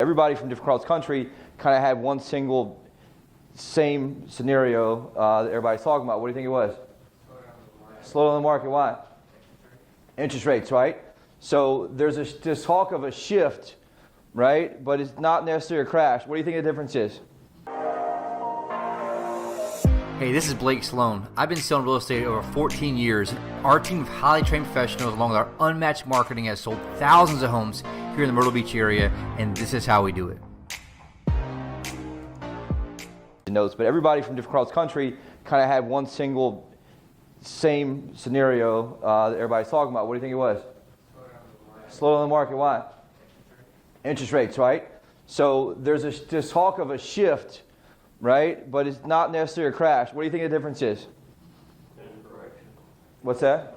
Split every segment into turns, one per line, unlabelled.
Everybody from different across the country kind of had one single same scenario that everybody's talking about. What do you think it was? Slow down the market. Why? Interest rates, right? So there's this talk of a shift, right? But it's not necessarily a crash. What do you think the difference is?
Hey, this is Blake Sloan. I've been selling real estate over 14 years. Our team of highly trained professionals, along with our unmatched marketing, has sold thousands of homes here in the Myrtle Beach area, and this is how we do it.
Notes, but everybody from different across the country kind of had one single same scenario that everybody's talking about. What do you think it was? Slow down the market. Why? Interest rates, right? So there's this talk of a shift, right? But it's not necessarily a crash. What do you think the difference is? What's that?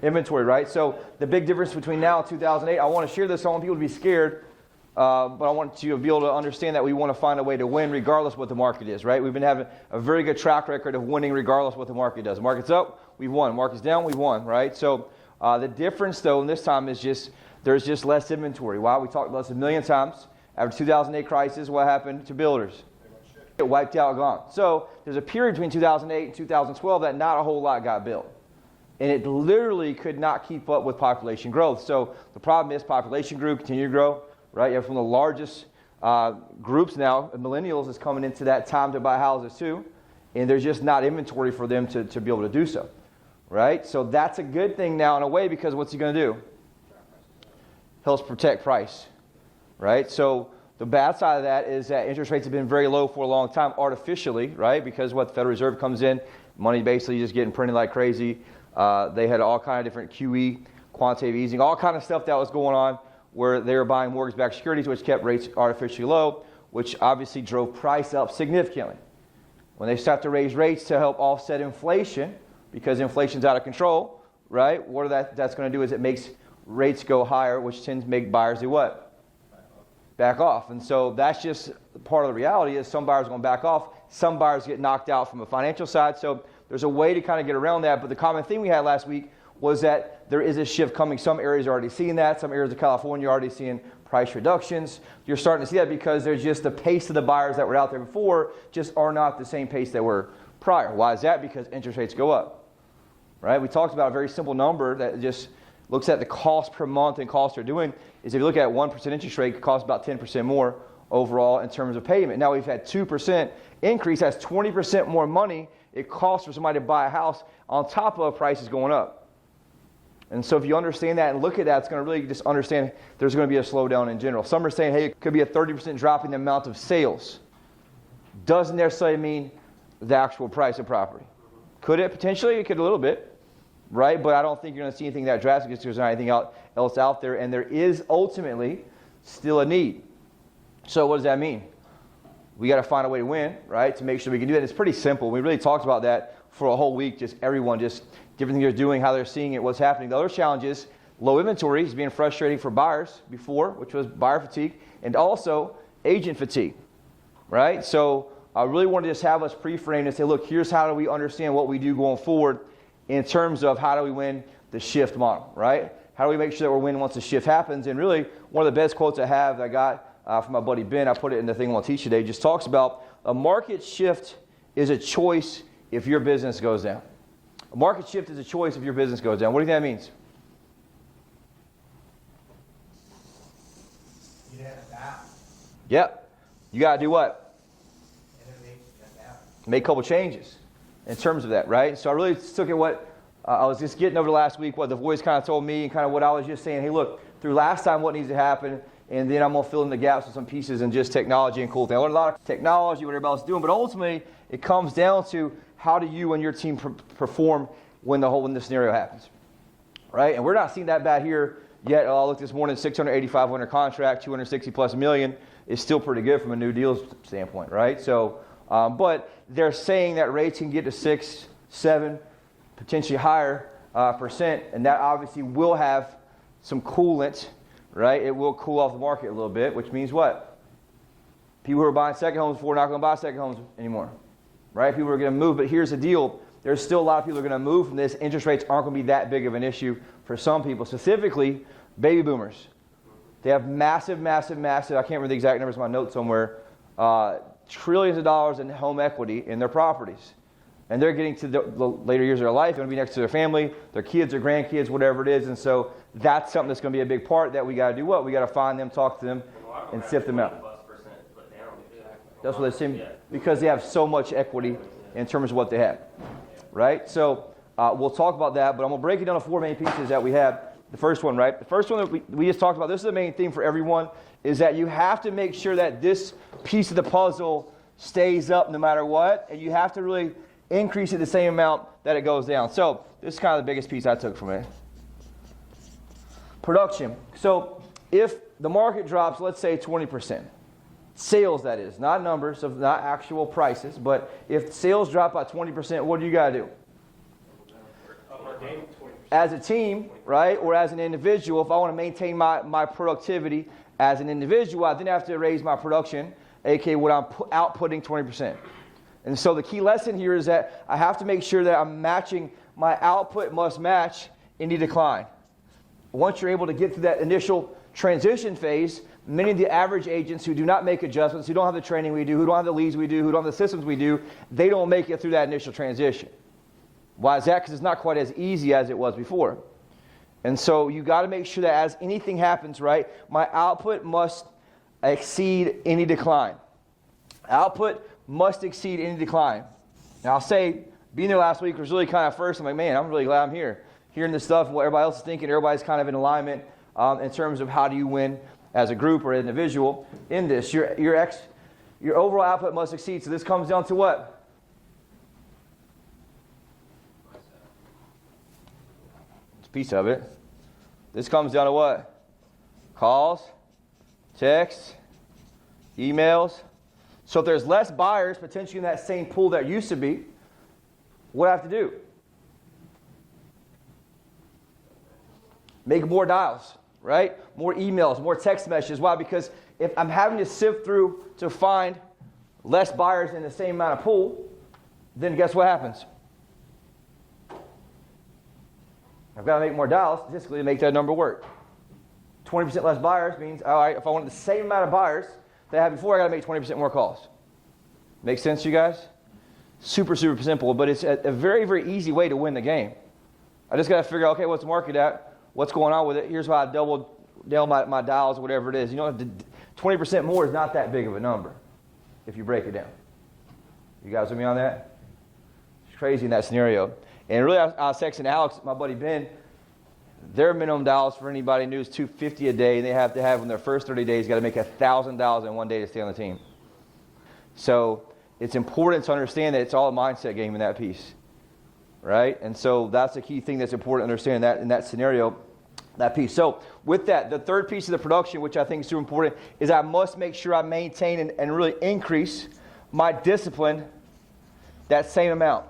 Inventory, right? So the big difference between now and 2008, I want to share this. I don't want people to be scared, but I want you to be able to understand that we want to find a way to win regardless of what the market is, right? We've been having a very good track record of winning regardless of what the market does. Market's up, we've won. Market's down, we've won, right? So the difference, though, in this time is just there's just less inventory. Why? We talked about this a million times. After 2008 crisis, what happened to builders? It wiped out, gone. So there's a period between 2008 and 2012 that not a whole lot got built. And it literally could not keep up with population growth. So the problem is population grew, continue to grow, right? You have from the largest groups now, millennials is coming into that time to buy houses too. And there's just not inventory for them to be able to do so, right? So that's a good thing now in a way, because what's he going to do? Helps protect price, right? So the bad side of that is that interest rates have been very low for a long time artificially, right? Because what the Federal Reserve comes in, money basically just getting printed like crazy. They had all kind of different QE, quantitative easing, all kind of stuff that was going on where they were buying mortgage-backed securities, which kept rates artificially low, which obviously drove price up significantly. When they start to raise rates to help offset inflation, because inflation's out of control, right? What that's going to do is it makes rates go higher, which tends to make buyers do what? Back off. And so that's just part of the reality is some buyers are going to back off. Some buyers get knocked out from a financial side. So there's a way to kind of get around that. But the common theme we had last week was that there is a shift coming. Some areas are already seeing that. Some areas of California are already seeing price reductions. You're starting to see that because there's just the pace of the buyers that were out there before just are not the same pace that were prior. Why is that? Because interest rates go up, right? We talked about a very simple number that just looks at the cost per month and cost they're doing. Is if you look at 1% interest rate, it costs about 10% more overall in terms of payment. Now we've had 2% increase. That's 20% more money it costs for somebody to buy a house on top of prices going up. And so if you understand that and look at that, it's going to really just understand there's going to be a slowdown in general. Some are saying, hey, it could be a 30% drop in the amount of sales. Doesn't necessarily mean the actual price of property. Could it? Potentially, it could a little bit. Right, but I don't think you're going to see anything that drastic because there's not anything else out there, and there is ultimately still a need. So what does that mean? We got to find a way to win, right, to make sure we can do that. It's pretty simple. We really talked about that for a whole week, just everyone, just different things they're doing, how they're seeing it, what's happening. The other challenge is low inventory is being frustrating for buyers before, which was buyer fatigue, and also agent fatigue, right? So I really want to just have us pre-framed and say, look, here's how do we understand what we do going forward in terms of how do we win the shift model, right? How do we make sure that we're winning once the shift happens? And really, one of the best quotes I have that I got from my buddy Ben, I put it in the thing I want to teach today, just talks about a market shift is a choice if your business goes down. A market shift is a choice if your business goes down. What do you think that means?
You have to adapt.
Yep. You got to do what?
Innovate and adapt.
Make a couple changes in terms of that, right? So I really took at what I was just getting over the last week, what the voice kind of told me, and kind of what I was just saying, hey, look, through last time what needs to happen, and then I'm going to fill in the gaps with some pieces and just technology and cool things. I learned a lot of technology, what everybody else is doing, but ultimately it comes down to how do you and your team perform when the scenario happens, right? And we're not seeing that bad here yet. I looked this morning, 685 under contract, 260 plus million is still pretty good from a new deals standpoint, right? So, but they're saying that rates can get to 6, 7, potentially higher percent, and that obviously will have some coolant, right? It will cool off the market a little bit, which means what? People who are buying second homes before are not going to buy second homes anymore, right? People are going to move, but here's the deal. There's still a lot of people who are going to move from this. Interest rates aren't going to be that big of an issue for some people, specifically baby boomers. They have massive, massive, massive, I can't remember the exact numbers in my notes somewhere, trillions of dollars in home equity in their properties. And they're getting to the later years of their life, going to be next to their family, their kids, their grandkids, whatever it is. And so that's something that's going to be a big part that we got to do what? We got to find them, talk to them, and sift them out. That's what they seem, because they have so much equity in terms of what they have, right? So we'll talk about that, but I'm going to break it down to 4 main pieces that we have. The first one, right? The first one that we just talked about, this is the main theme for everyone, is that you have to make sure that this piece of the puzzle stays up no matter what, and you have to really increase it the same amount that it goes down. So this is kind of the biggest piece I took from it. Production. So if the market drops, let's say 20%, sales that is, not numbers, of not actual prices, but if sales drop by 20%, what do you got to do? As a team, right, or as an individual, if I want to maintain my productivity as an individual, I then have to raise my production, aka what I'm outputting 20%. And so the key lesson here is that I have to make sure that I'm matching, my output must match any decline. Once you're able to get through that initial transition phase, many of the average agents who do not make adjustments, who don't have the training we do, who don't have the leads we do, who don't have the systems we do, they don't make it through that initial transition. Why is that? Because it's not quite as easy as it was before. And so you got to make sure that as anything happens, right, my output must exceed any decline. Output must exceed any decline. Now I'll say, being there last week was really kind of first, I'm like, man, I'm really glad I'm here. Hearing this stuff, what everybody else is thinking, everybody's kind of in alignment in terms of how do you win as a group or an individual in this. Your overall output must exceed. So this comes down to what? It's a piece of it. This comes down to what? Calls, texts, emails. So if there's less buyers potentially in that same pool that used to be, what do I have to do? Make more dials, right? More emails, more text messages. Why? Because if I'm having to sift through to find less buyers in the same amount of pool, then guess what happens? I've got to make more dials statistically to make that number work. 20% less buyers means, all right, if I wanted the same amount of buyers that I had before, I got to make 20% more calls. Make sense, you guys? Super, super simple, but it's a very, very easy way to win the game. I just got to figure out, okay, what's the market at? What's going on with it? Here's how I doubled down my dials, whatever it is. You know, 20% more is not that big of a number if you break it down. You guys with me on that? It's crazy in that scenario. And really, I was texting Alex, my buddy Ben, their minimum dials for anybody new is $250 a day, and they have to have in their first 30 days, got to make $1,000 in one day to stay on the team. So it's important to understand that it's all a mindset game in that piece, right? And so that's the key thing that's important to understand that in that scenario, that piece. So with that, the third piece of the production, which I think is super important, is I must make sure I maintain and really increase my discipline that same amount.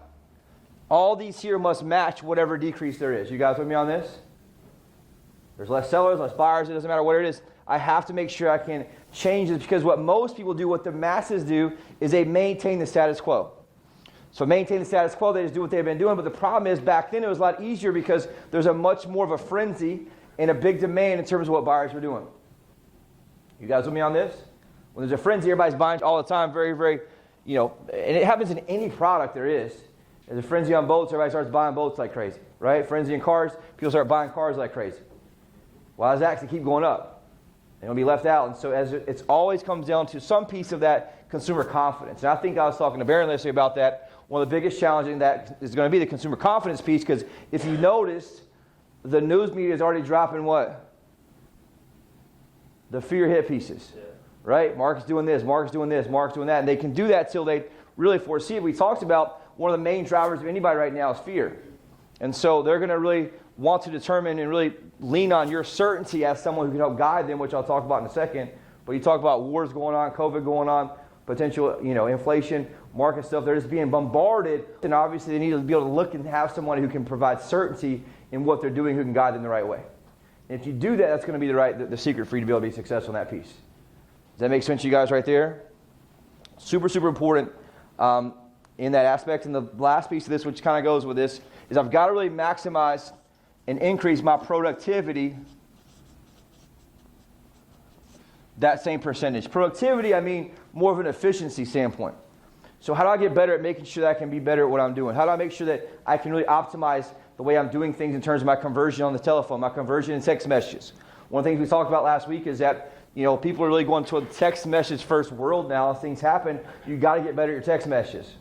All these here must match whatever decrease there is. You guys with me on this? There's less sellers, less buyers, it doesn't matter what it is. I have to make sure I can change this, because what most people do, what the masses do, is they maintain the status quo. So maintain the status quo, they just do what they've been doing. But the problem is, back then it was a lot easier because there's a much more of a frenzy and a big demand in terms of what buyers were doing. You guys with me on this? When there's a frenzy, everybody's buying all the time, very, very, and it happens in any product there is. There's a frenzy on boats, everybody starts buying boats like crazy, right? Frenzy in cars, people start buying cars like crazy. Why does that actually keep going up? They don't be left out. And so it always comes down to some piece of that consumer confidence. And I think I was talking to Baron yesterday about that. One of the biggest challenges in that is going to be the consumer confidence piece, because if you notice, the news media is already dropping what? The fear hit pieces, right? Mark's doing this, Mark's doing this, Mark's doing that. And they can do that till they really foresee it. We talked about one of the main drivers of anybody right now is fear. And so they're going to really want to determine and really lean on your certainty as someone who can help guide them, which I'll talk about in a second. But you talk about wars going on, COVID going on, potential, inflation, market stuff. They're just being bombarded. And obviously they need to be able to look and have someone who can provide certainty in what they're doing, who can guide them the right way. And if you do that, that's going to be the secret for you to be able to be successful in that piece. Does that make sense to you guys right there? Super, super important in that aspect. And the last piece of this, which kind of goes with this, is I've got to really maximize and increase my productivity that same percentage. Productivity, I mean more of an efficiency standpoint. So how do I get better at making sure that I can be better at what I'm doing? How do I make sure that I can really optimize the way I'm doing things in terms of my conversion on the telephone, my conversion in text messages? One of the things we talked about last week is that people are really going to a text message first world now. As things happen, you got to get better at your text messages.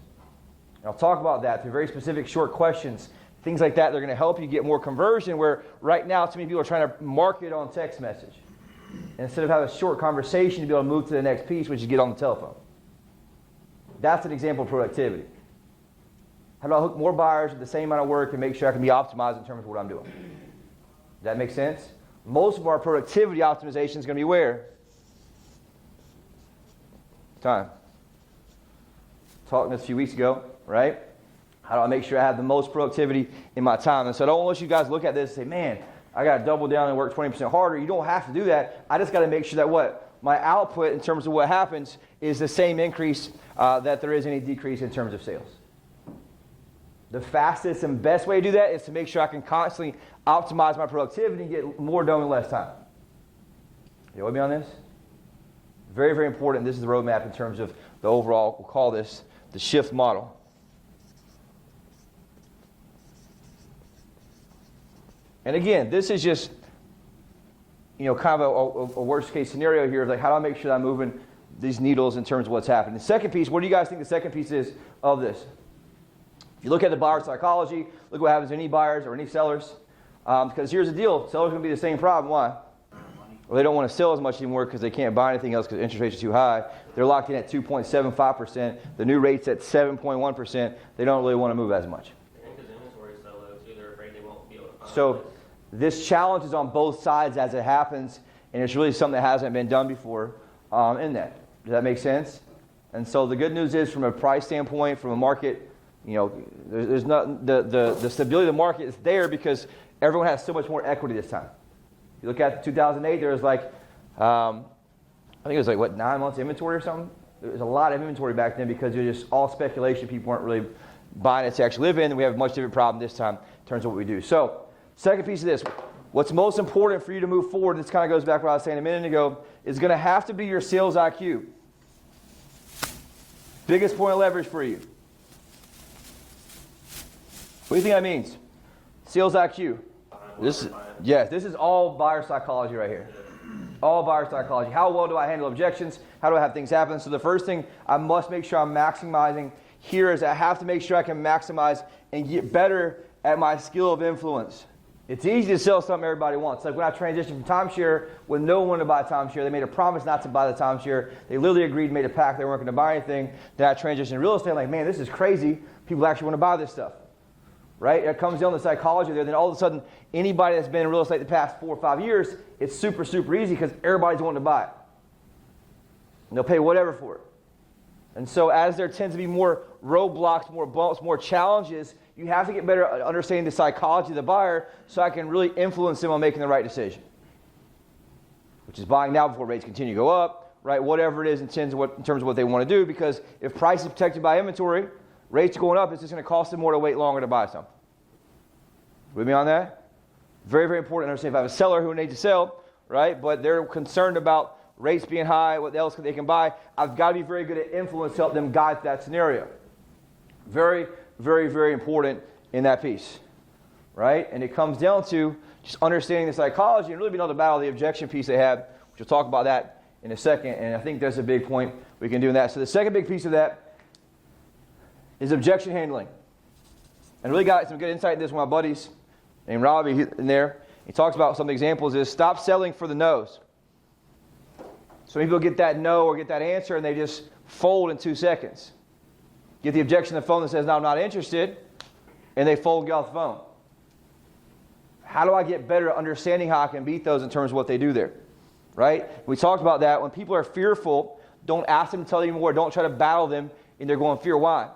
And I'll talk about that through very specific short questions, things like that. They're going to help you get more conversion, where right now too many people are trying to market on text message. And instead of having a short conversation to be able to move to the next piece, which is get on the telephone. That's an example of productivity. How do I hook more buyers with the same amount of work and make sure I can be optimized in terms of what I'm doing? Does that make sense? Most of our productivity optimization is going to be where? Time. Talking this a few weeks ago, right? How do I make sure I have the most productivity in my time? And so I don't want you guys to look at this and say, man, I got to double down and work 20% harder. You don't have to do that. I just got to make sure that my output in terms of what happens is the same increase that there is any decrease in terms of sales. The fastest and best way to do that is to make sure I can constantly optimize my productivity and get more done in less time. You with me on this? Very, very important. This is the roadmap in terms of the overall, we'll call this the shift model. And again, this is just kind of a worst case scenario here of like, how do I make sure that I'm moving these needles in terms of what's happening? The second piece, what do you guys think the second piece is of this? If you look at the buyer psychology, look what happens to any buyers or any sellers. Because here's the deal, sellers are going to be the same problem. Why? Well, they don't want to sell as much anymore because they can't buy anything else because interest rates are too high. They're locked in at 2.75%. The new rate's at 7.1%. They don't really want to move as much.
Because inventory is so low too, they're afraid they won't be able to find
So this challenge is on both sides as it happens, and it's really something that hasn't been done before in that. Does that make sense? And so the good news is, from a price standpoint, from a market, there's not the stability of the market is there because everyone has so much more equity this time. You look at 2008, there was I think it was 9 months inventory or something. There was a lot of inventory back then because it was just all speculation. People weren't really buying it to actually live in, and we have a much different problem this time in terms of what we do. So, second piece of this, what's most important for you to move forward, this kind of goes back to what I was saying a minute ago, is going to have to be your sales IQ. Biggest point of leverage for you. What do you think that means? Sales IQ. This is all buyer psychology right here. All buyer psychology. How well do I handle objections? How do I have things happen? So the first thing I must make sure I'm maximizing here is I have to make sure I can maximize and get better at my skill of influence. It's easy to sell something everybody wants. Like when I transitioned from timeshare, when no one wanted to buy timeshare, they made a promise not to buy the timeshare. They literally agreed, made a pact, they weren't going to buy anything. Then I transitioned to real estate. I'm like, man, this is crazy. People actually want to buy this stuff. Right? It comes down to the psychology there. Then all of a sudden, anybody that's been in real estate the past 4 or 5 years, it's super, super easy because everybody's wanting to buy it. And they'll pay whatever for it. And so as there tends to be more roadblocks, more bumps, more challenges, you have to get better at understanding the psychology of the buyer so I can really influence them on making the right decision. Which is buying now before rates continue to go up, right? Whatever it is in terms of what they want to do, because if price is protected by inventory, rates going up, it's just going to cost them more to wait longer to buy something. With me on that? Very, very important to understand. If I have a seller who needs to sell, right, but they're concerned about rates being high, what else they can buy, I've got to be very good at influence to help them guide that scenario. Very, very, very important in that piece, right? And it comes down to just understanding the psychology and really being able to battle the objection piece they have, which we'll talk about that in a second, and I think there's a big point we can do in that. So the second big piece of that is objection handling. And really got some good insight in this with my buddies named Robbie in there. He talks about some examples is stop selling for the no's. So people get that no or get that answer and they just fold in 2 seconds. Get the objection on the phone that says, no, I'm not interested, and they fold and get off the phone. How do I get better at understanding how I can beat those in terms of what they do there? Right? We talked about that. When people are fearful, don't ask them to tell you more. Don't try to battle them in their going fear. Why?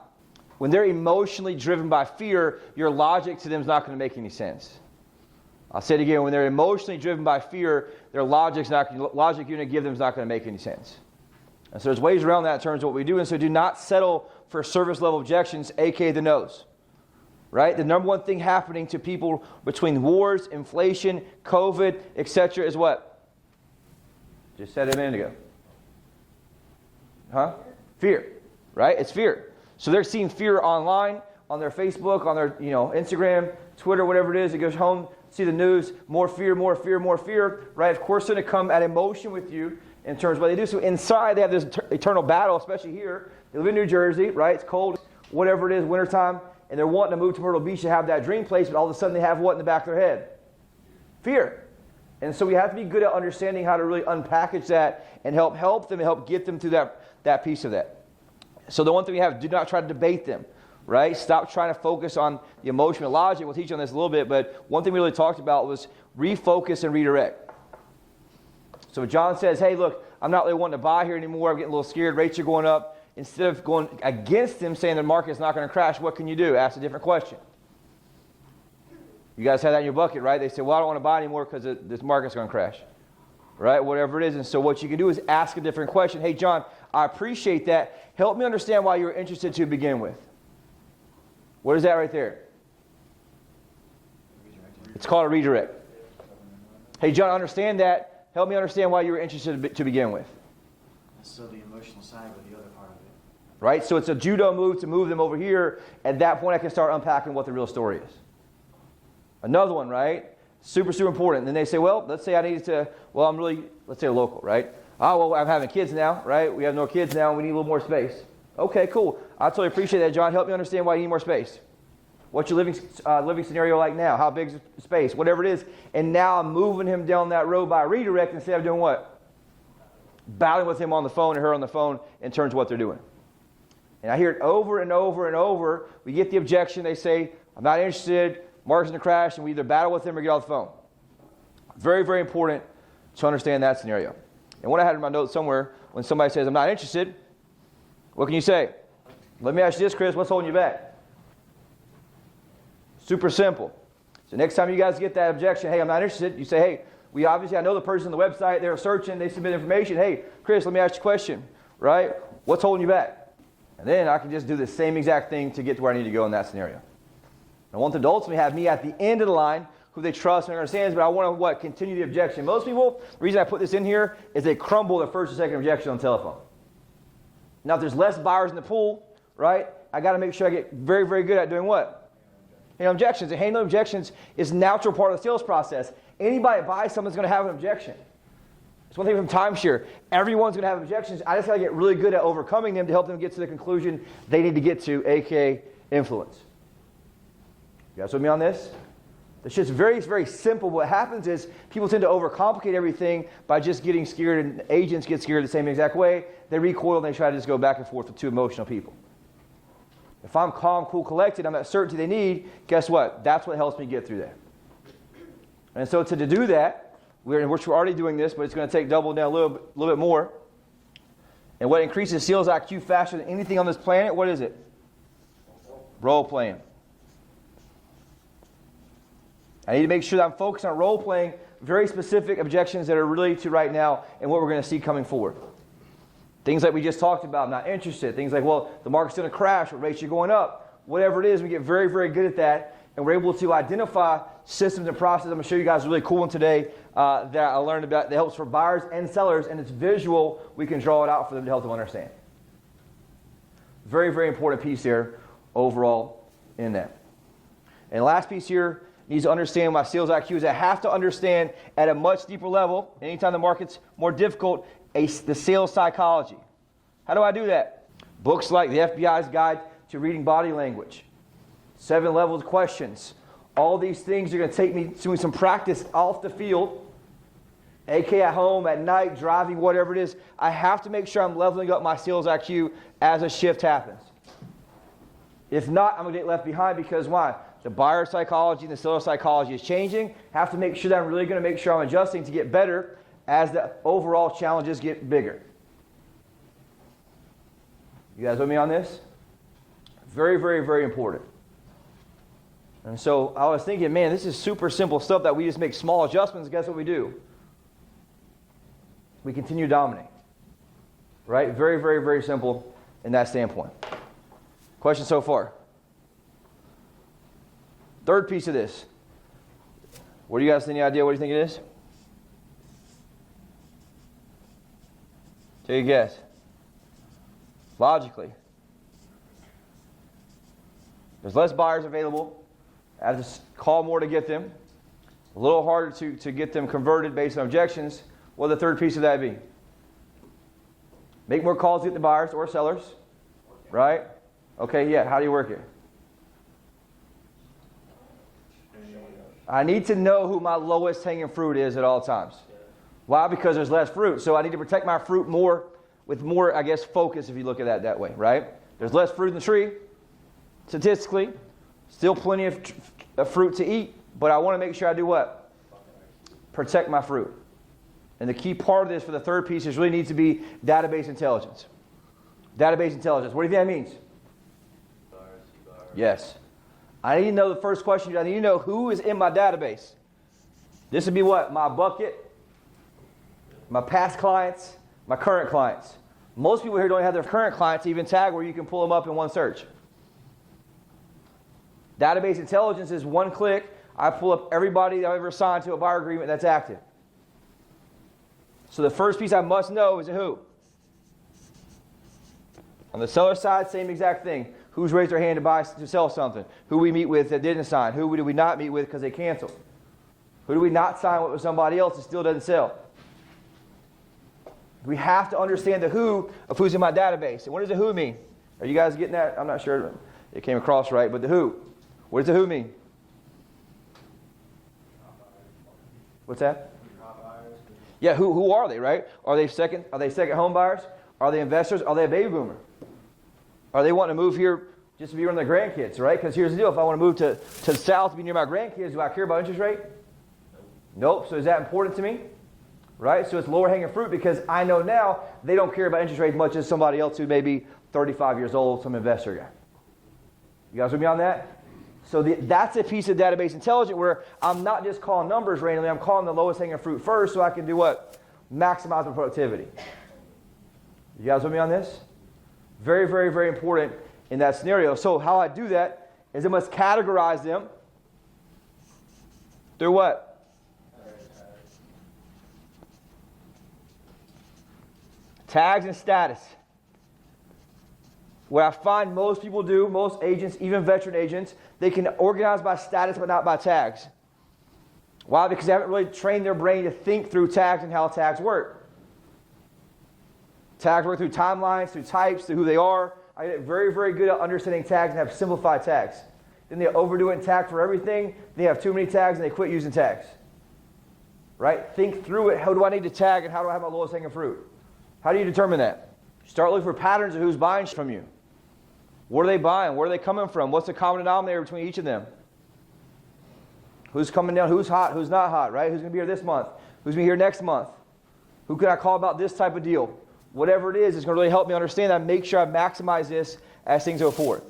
When they're emotionally driven by fear, your logic to them is not going to make any sense. I'll say it again. When they're emotionally driven by fear, their logic you're going to give them is not going to make any sense. And so there's ways around that in terms of what we do. And so do not settle for service level objections, aka the no's. Right? The number one thing happening to people between wars, inflation, COVID, etc. is what? Just said it a minute ago. Huh? Fear, right? It's fear. So they're seeing fear online, on their Facebook, on their Instagram, Twitter, whatever it is. It goes home, see the news, more fear, more fear, more fear, right? Of course, it's going to come at emotion with you in terms of what they do. So inside, they have this eternal battle, especially here. They live in New Jersey, right? It's cold, whatever it is, wintertime, and they're wanting to move to Myrtle Beach to have that dream place, but all of a sudden they have what in the back of their head? Fear. And so we have to be good at understanding how to really unpackage that and help them and help get them through that piece of that. So the one thing we have, do not try to debate them, right? Stop trying to focus on the emotional logic. We'll teach on this a little bit, but one thing we really talked about was refocus and redirect. So John says, hey, look, I'm not really wanting to buy here anymore. I'm getting a little scared. Rates are going up. Instead of going against him, saying the market's not going to crash, what can you do? Ask a different question. You guys have that in your bucket, right? They say, well, I don't want to buy anymore because this market's going to crash, right? Whatever it is. And so what you can do is ask a different question. Hey, John, I appreciate that. Help me understand why you're interested to begin with. What is that right there? It's called a redirect. Hey, John, I understand that. Help me understand why you were interested to begin with.
So the emotional side with the other part of it.
Right? So it's a judo move to move them over here. At that point, I can start unpacking what the real story is. Another one, right? Super, super important. And then they say, well, let's say I needed to, let's say a local, right? Oh, well, I'm having kids now, right? We have no kids now, and we need a little more space. Okay, cool. I totally appreciate that, John. Help me understand why you need more space. What's your living scenario like now? How big is the space? Whatever it is. And now I'm moving him down that road by redirect instead of doing what? Battling with him on the phone and her on the phone in terms of what they're doing. And I hear it over and over and over. We get the objection. They say, I'm not interested. Market's going to crash. And we either battle with them or get off the phone. Very, very important to understand that scenario. And what I had in my notes somewhere, when somebody says, I'm not interested, what can you say? Let me ask you this, Chris. What's holding you back? Super simple. So next time you guys get that objection, hey, I'm not interested, you say, hey, I know the person on the website, they're searching, they submit information. Hey, Chris, let me ask you a question, right? What's holding you back? And then I can just do the same exact thing to get to where I need to go in that scenario. I want them to ultimately have me at the end of the line, who they trust and understands, but I want to, continue the objection. Most people, the reason I put this in here is they crumble their first or second objection on the telephone. Now, if there's less buyers in the pool, right, I got to make sure I get very, very good at doing what? Objections. And handling objections is a natural part of the sales process. Anybody that buys something is going to have an objection. It's one thing from timeshare. Everyone's going to have objections. I just got to get really good at overcoming them to help them get to the conclusion they need to get to, a.k.a. influence. You guys with me on this? It's just very, very simple. What happens is people tend to overcomplicate everything by just getting scared, and agents get scared the same exact way. They recoil and they try to just go back and forth with two emotional people. If I'm calm, cool, collected, I'm that certainty they need, guess what? That's what helps me get through that. And so to do that, we're already doing this, but it's going to take double down a little bit more. And what increases sales IQ faster than anything on this planet, what is it? Role playing. I need to make sure that I'm focused on role playing very specific objections that are related to right now and what we're going to see coming forward. Things like we just talked about, I'm not interested. Things like, well, the market's going to crash, or rates are going up. Whatever it is, we get very, very good at that. And we're able to identify systems and processes. I'm going to show you guys a really cool one today that I learned about that helps for buyers and sellers. And it's visual. We can draw it out for them to help them understand. Very, very important piece here overall in that. And the last piece here needs to understand my sales IQ is I have to understand at a much deeper level, anytime the market's more difficult, the sales psychology. How do I do that? Books like the FBI's Guide to Reading Body Language, 7 Levels of Questions. All these things are going to take me doing some practice off the field, aka at home, at night, driving, whatever it is. I have to make sure I'm leveling up my sales IQ as a shift happens. If not, I'm going to get left behind because why? The buyer psychology and the seller psychology is changing. I have to make sure that I'm really going to make sure I'm adjusting to get better as the overall challenges get bigger. You guys with me on this? Very, very, very important. And so I was thinking, man, this is super simple stuff that we just make small adjustments. Guess what we do? We continue to dominate. Right? Very, very, very simple in that standpoint. Question so far? Third piece of this. What do you guys have any idea what do you think it is? Take a guess. Logically. There's less buyers available. I have to call more to get them. A little harder to get them converted based on objections. What would the third piece of that be? Make more calls to get the buyers or sellers. Right? Okay, yeah. How do you work it? I need to know who my lowest hanging fruit is at all times. Why? Because there's less fruit. So I need to protect my fruit more with more, I guess, focus if you look at that way, right? There's less fruit in the tree, statistically. Still plenty of fruit to eat, but I want to make sure I do what? Protect my fruit. And the key part of this for the third piece is really needs to be database intelligence. Database intelligence. What do you think that means? Yes. I need to know the first question. I need to know who is in my database. This would be what? My bucket, my past clients, my current clients. Most people here don't have their current clients even tagged where you can pull them up in one search. Database intelligence is one click. I pull up everybody that I've ever signed to a buyer agreement that's active. So the first piece I must know is who. On the seller side, same exact thing. Who's raised their hand to sell something? Who we meet with that didn't sign? Who did we not meet with because they canceled? Who do we not sign with somebody else that still doesn't sell? We have to understand the who of who's in my database. And what does the who mean? Are you guys getting that? I'm not sure it came across right, but the who. What does the who mean? What's that? Yeah, who are they, right? Are they second home buyers? Are they investors? Are they a baby boomer? Are they wanting to move here just to be around their grandkids, right? Because here's the deal. If I want to move to the south to be near my grandkids, do I care about interest rate? Nope. So is that important to me? Right? So it's lower hanging fruit because I know now they don't care about interest rate as much as somebody else who may be 35 years old, some investor guy. You guys with me on that? So that's a piece of database intelligence where I'm not just calling numbers randomly. I'm calling the lowest hanging fruit first so I can do what? Maximize my productivity. You guys with me on this? Very, very, very important in that scenario. So how I do that is I must categorize them through what? Tags and status. What I find most people do, most agents, even veteran agents, they can organize by status but not by tags. Why? Because they haven't really trained their brain to think through tags and how tags work. Tags work through timelines, through types, through who they are. I get very, very good at understanding tags and have simplified tags. Then they overdo it in tag for everything. They have too many tags and they quit using tags. Right? Think through it. How do I need to tag and how do I have my lowest hanging fruit? How do you determine that? Start looking for patterns of who's buying from you. What are they buying? Where are they coming from? What's the common denominator between each of them? Who's coming down? Who's hot? Who's not hot? Right? Who's going to be here this month? Who's going to be here next month? Who can I call about this type of deal? Whatever it is, it's going to really help me understand that. Make sure I maximize this as things go forward.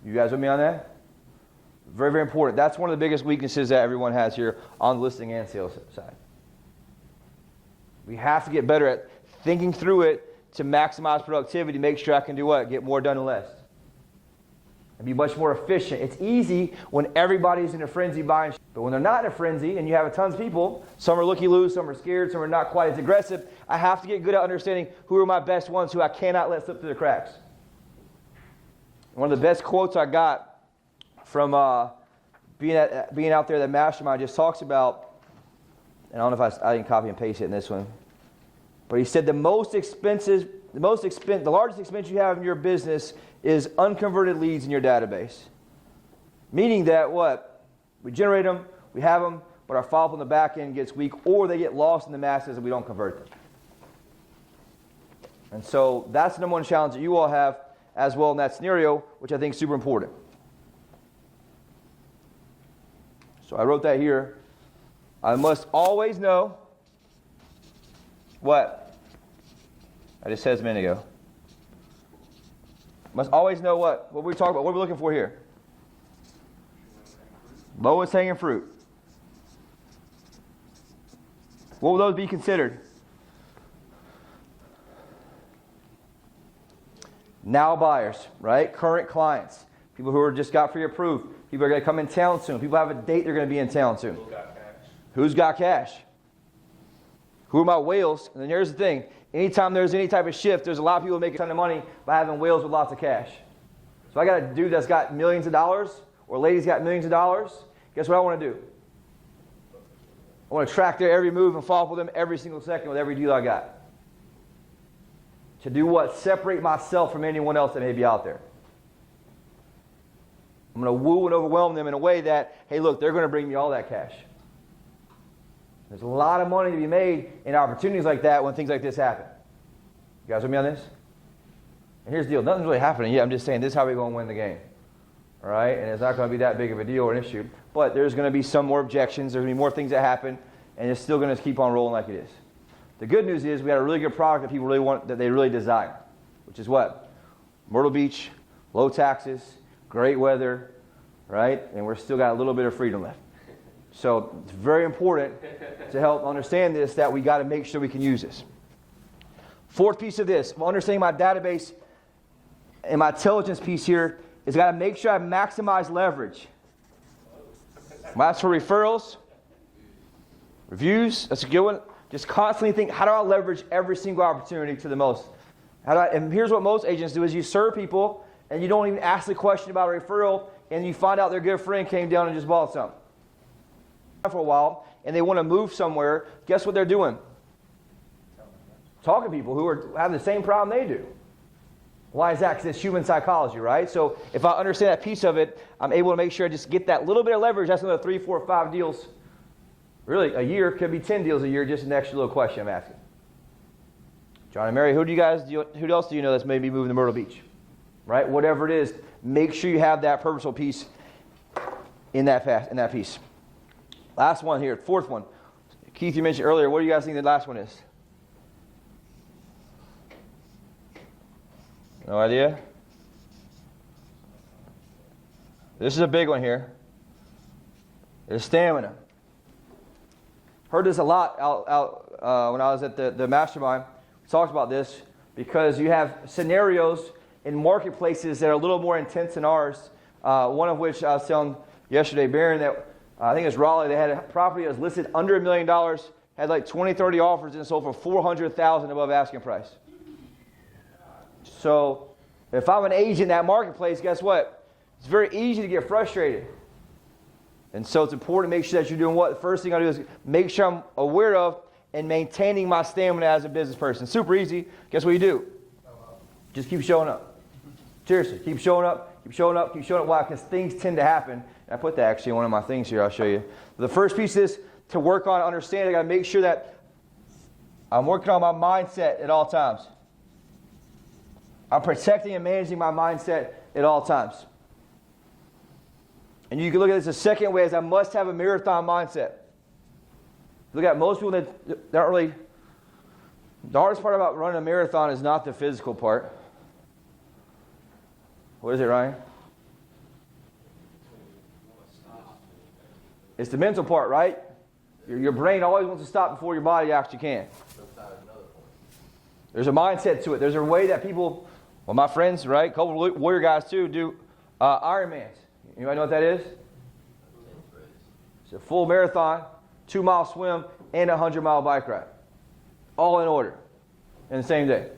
You guys with me on that? Very, very important. That's one of the biggest weaknesses that everyone has here on the listing and sales side. We have to get better at thinking through it to maximize productivity, make sure I can do what? Get more done in less. And be much more efficient. It's easy when everybody's in a frenzy buying, but when they're not in a frenzy and you have a tons of people, some are looky-loos, some are scared, some are not quite as aggressive, I have to get good at understanding who are my best ones who I cannot let slip through the cracks. One of the best quotes I got from being out there that Mastermind just talks about, and I don't know if I didn't copy and paste it in this one, but he said the largest expense you have in your business is unconverted leads in your database. Meaning that what? We generate them, we have them, but our follow-up on the back end gets weak, or they get lost in the masses and we don't convert them. And so that's the number one challenge that you all have as well in that scenario, which I think is super important. So I wrote that here. I must always know what? I just said a minute ago. Must always know what? What were we talking about? What are we looking for here? Lowest hanging fruit. What will those be considered? Now buyers, right? Current clients. People who are just got pre-approved. People are going to come in town soon. People have a date they're going to be in town soon. Who's got cash? Who are my whales? And then here's the thing. Anytime there's any type of shift, there's a lot of people making a ton of money by having whales with lots of cash. So I got a dude that's got millions of dollars, or lady's got millions of dollars. Guess what I want to do? I want to track their every move and follow up with them every single second with every deal I got. To do what? Separate myself from anyone else that may be out there. I'm going to woo and overwhelm them in a way that, hey, look, they're going to bring me all that cash. There's a lot of money to be made in opportunities like that when things like this happen. You guys with me on this? And here's the deal. Nothing's really happening yet. I'm just saying this is how we're going to win the game. All right? And it's not going to be that big of a deal or an issue. But there's going to be some more objections. There's going to be more things that happen. And it's still going to keep on rolling like it is. The good news is we got a really good product that people really want, that they really desire. Which is what? Myrtle Beach, low taxes, great weather, right? And we're still got a little bit of freedom left. So it's very important to help understand this that we got to make sure we can use this. Fourth piece of this, understanding my database and my intelligence piece here is got to make sure I maximize leverage. That's for referrals, reviews. That's a good one. Just constantly think, how do I leverage every single opportunity to the most? And here's what most agents do is you serve people and you don't even ask the question about a referral and you find out their good friend came down and just bought something. For a while and they want to move somewhere, guess what they're doing? Talking to people who are having the same problem they do. Why is that? Because it's human psychology, right? So if I understand that piece of it, I'm able to make sure I just get that little bit of leverage. That's another 3, 4, 5 deals. Really, a year could be 10 deals a year. Just an extra little question I'm asking. John and Mary, who else do you know that's maybe moving to Myrtle Beach? Right? Whatever it is, make sure you have that purposeful piece in that piece. Last one here, fourth one. Keith, you mentioned earlier. What do you guys think the last one is? No idea? This is a big one here. It's stamina. Heard this a lot out when I was at the mastermind. We talked about this because you have scenarios in marketplaces that are a little more intense than ours. One of which I was telling yesterday, Baron, that I think it was Raleigh. They had a property that was listed under $1 million, had like 20, 30 offers, and sold for $400,000 above asking price. So if I'm an agent in that marketplace, guess what? It's very easy to get frustrated. And so it's important to make sure that you're doing what? The first thing I do is make sure I'm aware of and maintaining my stamina as a business person. Super easy. Guess what you do? Just keep showing up. Seriously, keep showing up, keep showing up, keep showing up. Why? Because things tend to happen. I put that actually in one of my things here. I'll show you. The first piece is to work on understanding. I got to make sure that I'm working on my mindset at all times. I'm protecting and managing my mindset at all times. And you can look at this the second way is I must have a marathon mindset. Look at most people that don't really. The hardest part about running a marathon is not the physical part. What is it, Ryan? It's the mental part, right? Your brain always wants to stop before your body actually can. There's a mindset to it. There's a way that people, well, my friends, right, a couple of warrior guys too, do Ironmans. Anybody know what that is? It's a full marathon, 2-mile swim, and a 100-mile bike ride. All in order in the same day.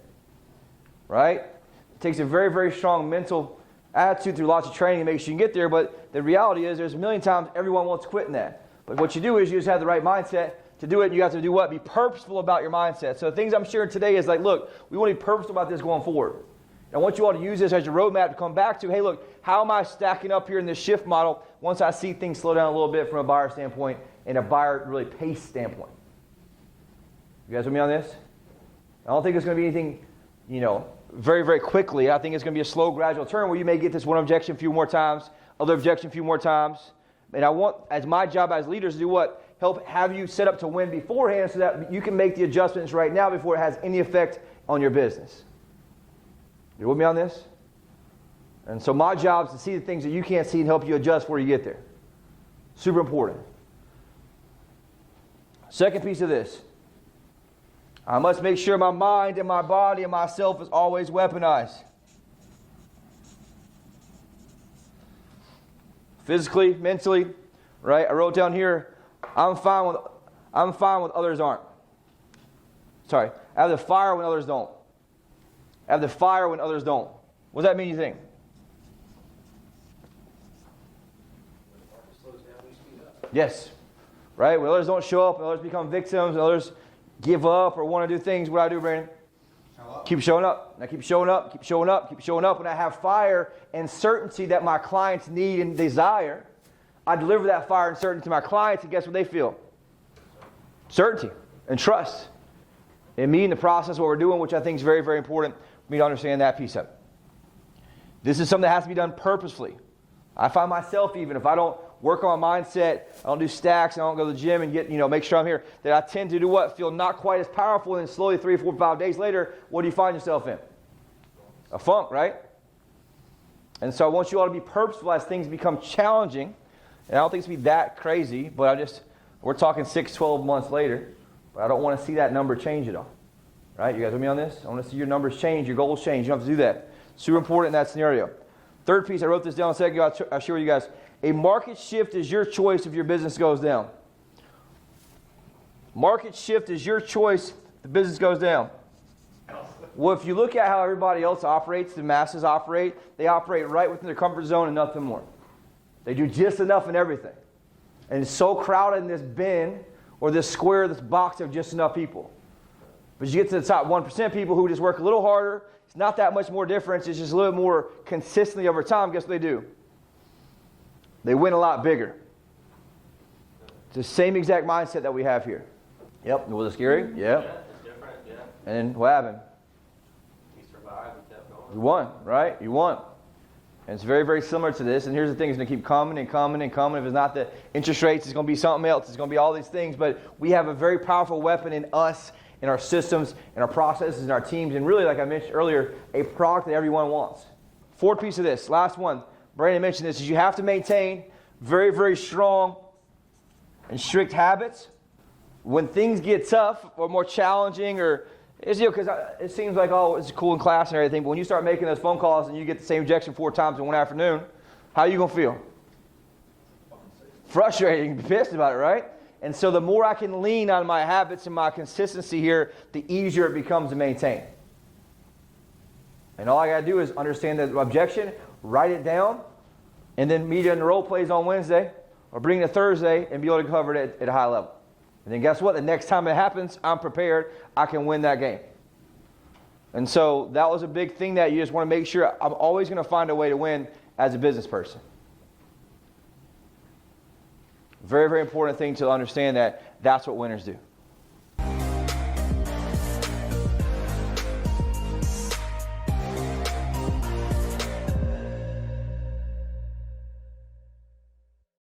Right? It takes a very, very strong mental attitude through lots of training to make sure you can get there, but the reality is there's a million times everyone wants to quit in that. But what you do is you just have the right mindset to do it, and you have to do what? Be purposeful about your mindset. So the things I'm sharing today is like, look, we want to be purposeful about this going forward. I want you all to use this as your roadmap to come back to, hey, look, how am I stacking up here in this shift model once I see things slow down a little bit from a buyer standpoint and a buyer really pace standpoint? You guys with me on this? I don't think it's going to be anything, very, very quickly. I think it's going to be a slow, gradual turn where you may get this one objection a few more times, other objection a few more times. And I want, as my job as leaders, to do what? Help have you set up to win beforehand so that you can make the adjustments right now before it has any effect on your business. You with me on this? And so my job is to see the things that you can't see and help you adjust before you get there. Super important. Second piece of this. I must make sure my mind and my body and myself is always weaponized. Physically, mentally, right? I wrote down here, I'm fine with others aren't. Sorry. I have the fire when others don't. I have the fire when others don't. What does that mean, you think? Yes. Right? When others don't show up, when others become victims, when others give up or want to do things, what do I do, Brandon? Keep showing up. Now keep showing up, keep showing up, keep showing up. When I have fire and certainty that my clients need and desire, I deliver that fire and certainty to my clients, and guess what they feel? Certainty and trust in me and the process, what we're doing, which I think is very, very important for me to understand that piece of it. This is something that has to be done purposefully. I find myself, even if I don't work on my mindset, I don't do stacks, I don't go to the gym and get, make sure I'm here, that I tend to do what? Feel not quite as powerful, and then slowly 3, 4, 5 days later, what do you find yourself in? A funk, right? And so I want you all to be purposeful as things become challenging. And I don't think it's going to be that crazy, but we're talking 6, 12 months later, but I don't want to see that number change at all. Right? You guys with me on this? I want to see your numbers change, your goals change. You don't have to do that. Super important in that scenario. Third piece, I wrote this down a second ago. I'll share with you guys. A market shift is your choice if your business goes down. Market shift is your choice if the business goes down. Well, if you look at how everybody else operates, the masses operate, they operate right within their comfort zone and nothing more. They do just enough in everything. And it's so crowded in this bin or this square, this box of just enough people. But you get to the top 1% people who just work a little harder. It's not that much more difference. It's just a little more consistently over time. Guess what they do? They win a lot bigger. It's the same exact mindset that we have here. Yep. Was it scary? Yeah.
Yeah, it's different, yeah.
And then what happened?
You survived, you kept going.
You won, right? You won. And it's very, very similar to this. And here's the thing. It's going to keep coming and coming and coming. If it's not the interest rates, it's going to be something else. It's going to be all these things. But we have a very powerful weapon in us, in our systems, in our processes, in our teams. And really, like I mentioned earlier, a product that everyone wants. Fourth piece of this, last one. Brandon mentioned this, is you have to maintain very, very strong and strict habits. When things get tough or more challenging, or because it seems like, oh, it's cool in class and everything, but when you start making those phone calls and you get the same objection 4 times in one afternoon, how are you going to feel? Frustrated. You can be pissed about it, right? And so the more I can lean on my habits and my consistency here, the easier it becomes to maintain. And all I got to do is understand the objection, write it down, and then meet in the role plays on Wednesday or bring it to Thursday and be able to cover it at a high level. And then guess what? The next time it happens, I'm prepared. I can win that game. And so that was a big thing that you just want to make sure. I'm always going to find a way to win as a business person. Very, very important thing to understand that that's what winners do.